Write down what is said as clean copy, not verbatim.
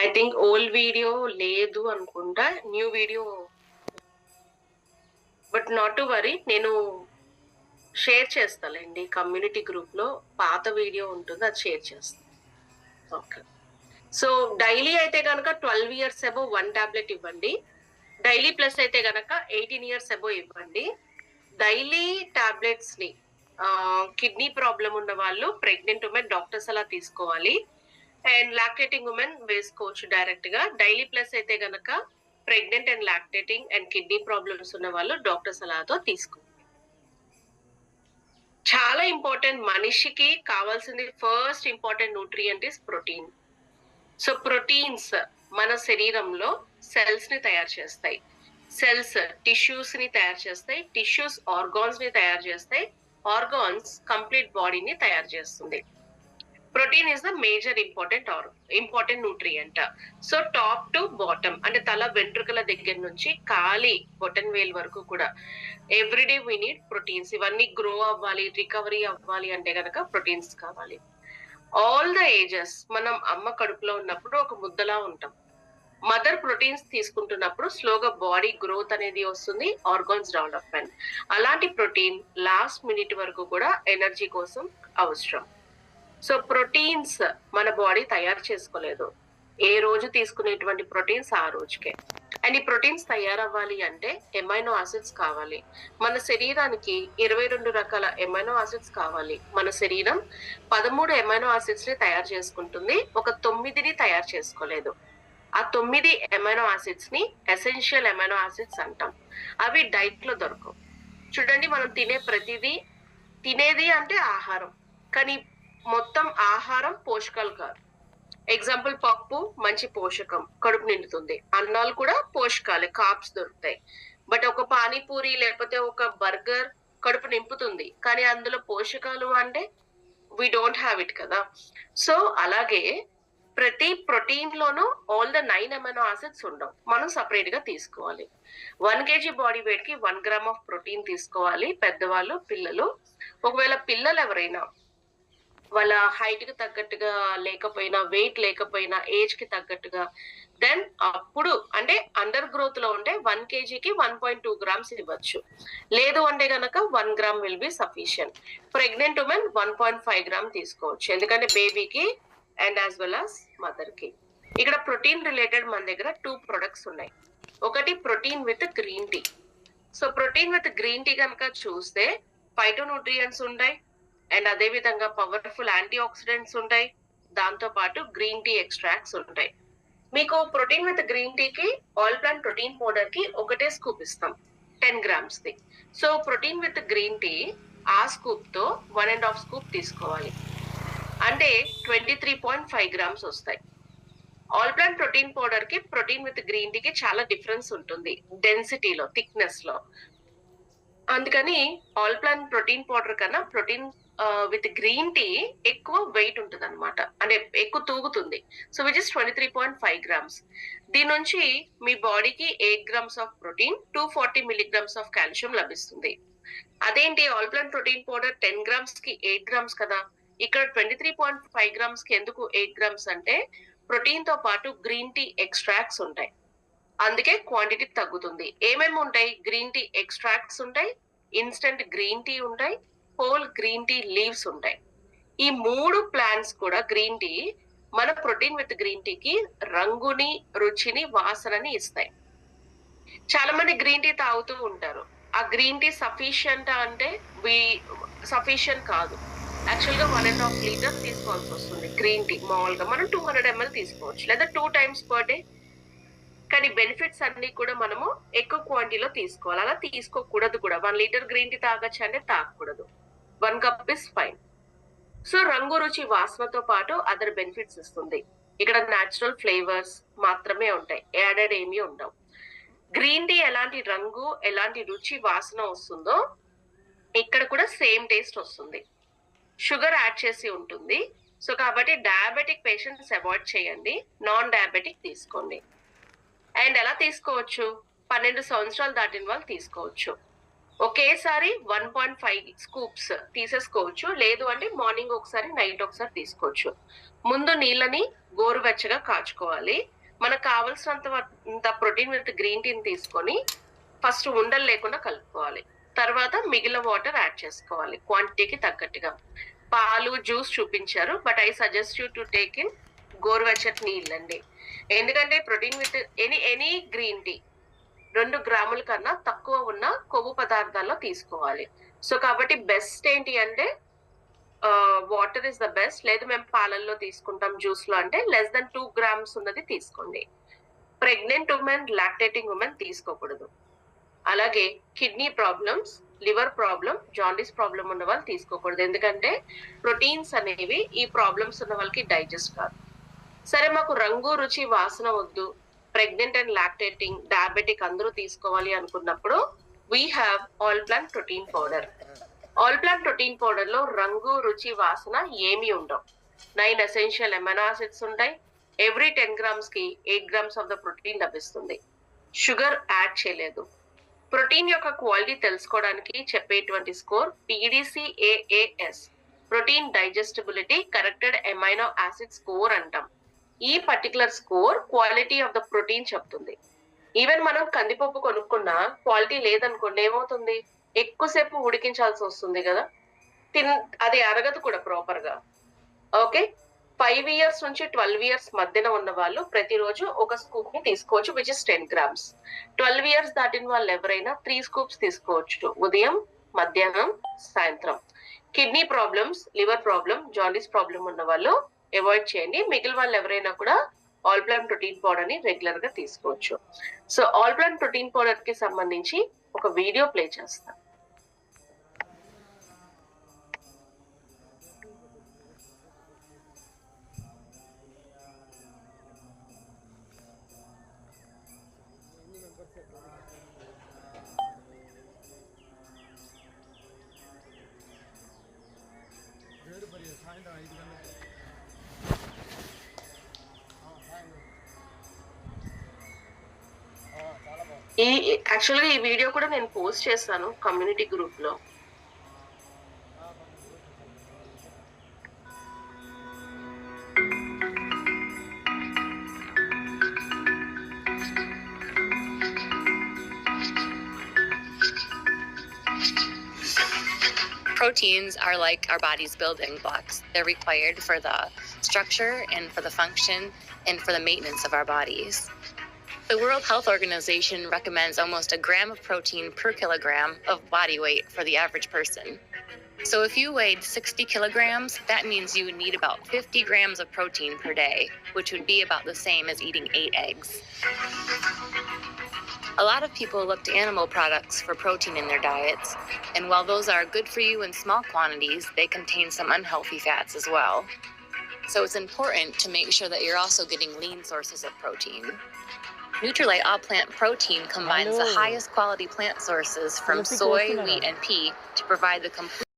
I think old video లేదు అనుకుంటా, new video. But not to worry, నేను share చేస్తానండి కమ్యూనిటీ గ్రూప్ లో. పాత వీడియో ఉంటుంది, అది షేర్ చేస్తాను. ఓకే. సో డైలీ అయితే కనుక 12 ఇయర్స్ అబో 1 టాబ్లెట్ ఇవ్వండి. డైలీ ప్లస్ అయితే కనుక 18 ఇయర్స్ అబో ఇవ్వండి. డైలీ టాబ్లెట్స్ ని కిడ్నీ ప్రాబ్లం ఉన్న వాళ్ళు, ప్రెగ్నెంట్ ఉమెన్ డాక్టర్స్ అలా తీసుకోవాలి. అండ్ లాక్టేటింగ్ ఉమెన్ వేసుకోవచ్చు డైరెక్ట్ గా. డైలీ ప్లస్ అయితే గనక pregnant and lactating and kidney problems ఉన్న వాళ్ళు డాక్టర్ సలహాతో తీసుకోవాలి. చాలా ఇంపార్టెంట్, మనిషికి కావాల్సింది first important nutrient is protein. So proteins మన శరీరంలో సెల్స్ ని తయారు చేస్తాయి. సెల్స్ టిష్యూస్ ని తయారు చేస్తాయి. టిష్యూస్ ఆర్గాన్స్ ని తయారు చేస్తాయి. ఆర్గాన్స్ కంప్లీట్ బాడీని తయారు చేస్తుంది. Protein is the major important nutrient. So top to bottom, అంటే తల వెంట్రుకల దగ్గర నుంచి కాలి బొటన్ వేల్ వరకు కూడా ఎవ్రీడే వీ నీడ్ ప్రోటీన్స్. ఇవన్నీ గ్రో అవ్వాలి, రికవరీ అవ్వాలి అంటే కనుక ప్రోటీన్స్ కావాలి. ఆల్ ద ఏజెస్, మనం అమ్మ కడుపులో ఉన్నప్పుడు ఒక ముద్దలా ఉంటాం. మదర్ ప్రోటీన్స్ తీసుకుంటున్నప్పుడు స్లోగా బాడీ గ్రోత్ అనేది వస్తుంది, ఆర్గాన్స్ డెవలప్మెంట్. అలాంటి ప్రోటీన్ లాస్ట్ మినిట్ వరకు కూడా ఎనర్జీ కోసం అవసరం. సో ప్రోటీన్స్ మన బాడీ తయారు చేసుకోలేదు. ఏ రోజు తీసుకునేటువంటి ప్రోటీన్స్ ఆ రోజుకే. అండ్ ఈ ప్రోటీన్స్ తయారవ్వాలి అంటే ఎమైనో ఆసిడ్స్ కావాలి. మన శరీరానికి 22 రకాల ఎమైనో ఆసిడ్స్ కావాలి. మన శరీరం 13 ఎమైనో ఆసిడ్స్ ని తయారు చేసుకుంటుంది, ఒక 9ని తయారు చేసుకోలేదు. ఆ 9 ఎమైనో ఆసిడ్స్ ని ఎసెన్షియల్ ఎమైనో ఆసిడ్స్ అంటాం. అవి డైట్ లో దొరకవు. చూడండి, మనం తినేది అంటే ఆహారం, కానీ మొత్తం ఆహారం పోషకాలు కాదు. ఎగ్జాంపుల్, పప్పు మంచి పోషకం, కడుపు నిండుతుంది. అన్నాలు కూడా పోషకాలే, కార్బ్స్ దొరుకుతాయి. బట్ ఒక పానీపూరి లేకపోతే ఒక బర్గర్ కడుపు నింపుతుంది, కానీ అందులో పోషకాలు అంటే వీ డోంట్ హ్యావ్ ఇట్ కదా. సో అలాగే ప్రతి ప్రోటీన్ లోనూ ఆల్ ద 9 అమైనో ఆసిడ్స్ ఉండవు, మనం సపరేట్ గా తీసుకోవాలి. 1 kg బాడీ వెయిట్ కి 1 గ్రామ్ ఆఫ్ ప్రోటీన్ తీసుకోవాలి పెద్దవాళ్ళు, పిల్లలు. ఒకవేళ పిల్లలు ఎవరైనా వాళ్ళ హైట్ కి తగ్గట్టుగా లేకపోయినా, వెయిట్ లేకపోయినా, ఏజ్ కి తగ్గట్టుగా, దెన్ అప్పుడు అంటే అండర్ గ్రోత్ లో ఉంటే 1 kgకి 1.2 గ్రామ్స్ ఇవ్వచ్చు. లేదు అంటే గనక 1 gram will be sufficient. Pregnant women 1.5 gram తీసుకోవచ్చు, ఎందుకంటే బేబీకి and as well as mother కి. ఇక్కడ ప్రోటీన్ రిలేటెడ్ మన దగ్గర 2 ప్రొడక్ట్స్ ఉన్నాయి. ఒకటి protein with green tea. So protein with green tea కనుక చూస్తే ఫైటోన్యూట్రియంట్స్ ఉంటాయి, అండ్ అదే విధంగా పవర్ఫుల్ యాంటీ ఆక్సిడెంట్స్ ఉంటాయి, దాంతో పాటు గ్రీన్ టీ ఎక్స్ట్రాక్ట్స్ ఉంటాయి. మీకు ప్రోటీన్ విత్ గ్రీన్ టీకి ఆల్ ప్లాంట్ ప్రోటీన్ పౌడర్ కి ఒకటే స్కూప్ ఇస్తాం, 10 గ్రామ్స్ ది. So protein with green tea ఆ స్కూప్ తో 1.5 స్కూప్ తీసుకోవాలి, అంటే 23.5 గ్రామ్స్ వస్తాయి. ఆల్ ప్లాంట్ ప్రోటీన్ పౌడర్ కి ప్రోటీన్ విత్ గ్రీన్ టీకి చాలా డిఫరెన్స్ ఉంటుంది డెన్సిటీలో, థిక్నెస్ లో. అందుకని ఆల్ ప్లాంట్ ప్రోటీన్ పౌడర్ కన్నా ప్రోటీన్ విత్ గ్రీన్ టీ ఎక్కువ వెయిట్ ఉంటుంది అనమాట, అంటే ఎక్కువ తూగుతుంది. So which is 23.5 grams. దీని నుంచి మీ బాడీకి 8 grams of protein, 240 milligrams of calcium లభిస్తుంది. అదేంటి, all plant protein powder 10 grams కి 8 గ్రామ్స్ కదా, ఇక్కడ 23.5 గ్రామ్స్ కి ఎందుకు 8 గ్రామ్స్ అంటే ప్రోటీన్ తో పాటు గ్రీన్ టీ ఎక్స్ట్రాక్ట్స్ ఉంటాయి, అందుకే క్వాంటిటీ తగ్గుతుంది. ఏమేమి ఉంటాయి, గ్రీన్ టీ ఎక్స్ట్రాక్ట్స్ ఉంటాయి, ఇన్స్టెంట్ గ్రీన్ టీ ఉంటాయి, హోల్ గ్రీన్ టీ లీవ్స్ ఉంటాయి. ఈ 3 ప్లాంట్స్ కూడా గ్రీన్ టీ మన ప్రోటీన్ విత్ గ్రీన్ టీకి రంగుని, రుచిని, వాసనని ఇస్తాయి. చాలా మంది గ్రీన్ టీ తాగుతూ ఉంటారు. ఆ గ్రీన్ టీ సఫిషియంట్ అంటే సఫిషియంట్ కాదు. యాక్చువల్ గా 1.5 లీటర్ తీసుకోవాల్సి వస్తుంది గ్రీన్ టీ. మామూలుగా మనం 200 ml తీసుకోవచ్చు, లేదా 2 times per day. కానీ బెనిఫిట్స్ అన్ని కూడా మనము ఎక్కువ క్వాంటిటీలో తీసుకోవాలి. అలా తీసుకోకూడదు కూడా. 1 లీటర్ గ్రీన్ టీ తాగొచ్చు అంటే తాగకూడదు. 1 cup is fine. సో రంగు, రుచి, వాసనతో పాటు అదర్ బెనిఫిట్స్ ఇస్తుంది. ఇక్కడ న్యాచురల్ ఫ్లేవర్స్ మాత్రమే ఉంటాయి, యాడెడ్ ఏమీ ఉండవు. గ్రీన్ టీ ఎలాంటి రంగు, ఎలాంటి రుచి, వాసన వస్తుందో ఇక్కడ కూడా సేమ్ టేస్ట్ వస్తుంది. షుగర్ యాడ్ చేసి ఉంటుంది. సో కాబట్టి డయాబెటిక్ పేషెంట్స్ అవాయిడ్ చేయండి, నాన్ డయాబెటిక్ తీసుకోండి. అండ్ ఎలా తీసుకోవచ్చు, 12 సంవత్సరాలు దాటిన వాళ్ళు తీసుకోవచ్చు. ఒకేసారి 1.5 స్కూప్స్ తీసేసుకోవచ్చు, లేదు అంటే మార్నింగ్ ఒకసారి, నైట్ ఒకసారి తీసుకోవచ్చు. ముందు నీళ్ళని గోరువెచ్చగా కాచుకోవాలి. మనకు కావాల్సినంత ప్రోటీన్ విత్ గ్రీన్ టీని తీసుకొని ఫస్ట్ ఉండలు లేకుండా కలుపుకోవాలి. తర్వాత మిగిలిన వాటర్ యాడ్ చేసుకోవాలి క్వాంటిటీకి తగ్గట్టుగా. పాలు, జ్యూస్ చూపించారు. But I suggest you to take in గోరువెచ్చటి నీళ్ళండి. ఎందుకంటే protein with any green tea 2 గ్రాముల కన్నా తక్కువ ఉన్న కొవ్వు పదార్థాల్లో తీసుకోవాలి. సో కాబట్టి బెస్ట్ ఏంటి అంటే వాటర్ ఇస్ ద బెస్ట్. లేదు మేము పాలల్లో తీసుకుంటాం, జ్యూస్ లో అంటే లెస్ దెన్ 2 గ్రామ్స్ ఉన్నది తీసుకోండి. ప్రెగ్నెంట్ ఉమెన్, లాక్టేటింగ్ ఉమెన్ తీసుకోకూడదు. అలాగే kidney problems, liver problem, jaundice problem ఉన్న వాళ్ళు తీసుకోకూడదు. ఎందుకంటే ప్రోటీన్స్ అనేవి ఈ ప్రాబ్లమ్స్ ఉన్న వాళ్ళకి డైజెస్ట్ కాదు. సరే మాకు రంగు, రుచి, వాసన వద్దు, ప్రెగ్నెంట్ అండ్ లాక్టేటింగ్, డయాబెటిక్ అందరూ తీసుకోవాలి అనుకున్నప్పుడు we have all plant protein powder. All plant protein powder లో రంగు, రుచి, వాసన ఏమీ ఉండవు. 9 ఎసెన్షియల్ అమైనో ఆసిడ్స్ ఉంటాయి. ఎవ్రీ 10 గ్రామ్స్ కి 8 గ్రామ్స్ ఆఫ్ ద ప్రోటీన్ లభిస్తుంది. షుగర్ యాడ్ చేయలేదు. ప్రోటీన్ యొక్క క్వాలిటీ తెలుసుకోవడానికి చెప్పేటువంటి score PDCAAS, protein digestibility corrected amino acid score అంటాం. ఈ particular score quality of the protein చెప్తుంది. ఈవెన్ మనం కందిపప్పు కొనుక్కున్నా క్వాలిటీ లేదనుకోండి ఏమవుతుంది, ఎక్కువసేపు ఉడికించాల్సి వస్తుంది కదా, అది అరగదు కూడా ప్రాపర్ గా. ఓకే, 5 ఇయర్స్ నుంచి 12 ఇయర్స్ మధ్యన ఉన్న వాళ్ళు ప్రతిరోజు ఒక స్కూప్ ని తీసుకోవచ్చు, విచ్ ఇస్ 10 గ్రామ్స్. 12 ఇయర్స్ దాటిన వాళ్ళు ఎవరైనా 3 స్కూప్స్ తీసుకోవచ్చు, ఉదయం, మధ్యాహ్నం, సాయంత్రం. Kidney problems, liver problem, jaundice problem ఉన్న వాళ్ళు అవాయిడ్ చేయండి. మిగిలిన వాళ్ళు ఎవరైనా కూడా ఆల్ ప్లాంట్ ప్రోటీన్ పౌడర్ ని రెగ్యులర్ గా తీసుకోవచ్చు. So all plant protein powder కి సంబంధించి ఒక వీడియో ప్లే చేస్తాను. యాక్చువల్గా ఈ వీడియో కూడా నేను పోస్ట్ చేస్తాను కమ్యూనిటీ గ్రూప్ లో. Proteins are like our body's building blocks. They're required for the structure and for the function and for the maintenance of our bodies. The World Health Organization recommends almost a gram of protein per kilogram of body weight for the average person. So if you weighed 60 kilograms, that means you would need about 50 grams of protein per day, which would be about the same as eating 8 eggs. A lot of people look to animal products for protein in their diets, and while those are good for you in small quantities, they contain some unhealthy fats as well. So it's important to make sure that you're also getting lean sources of protein. Nutrilite All Plant Protein combines the highest quality plant sources from soy, wheat, and pea to provide the complete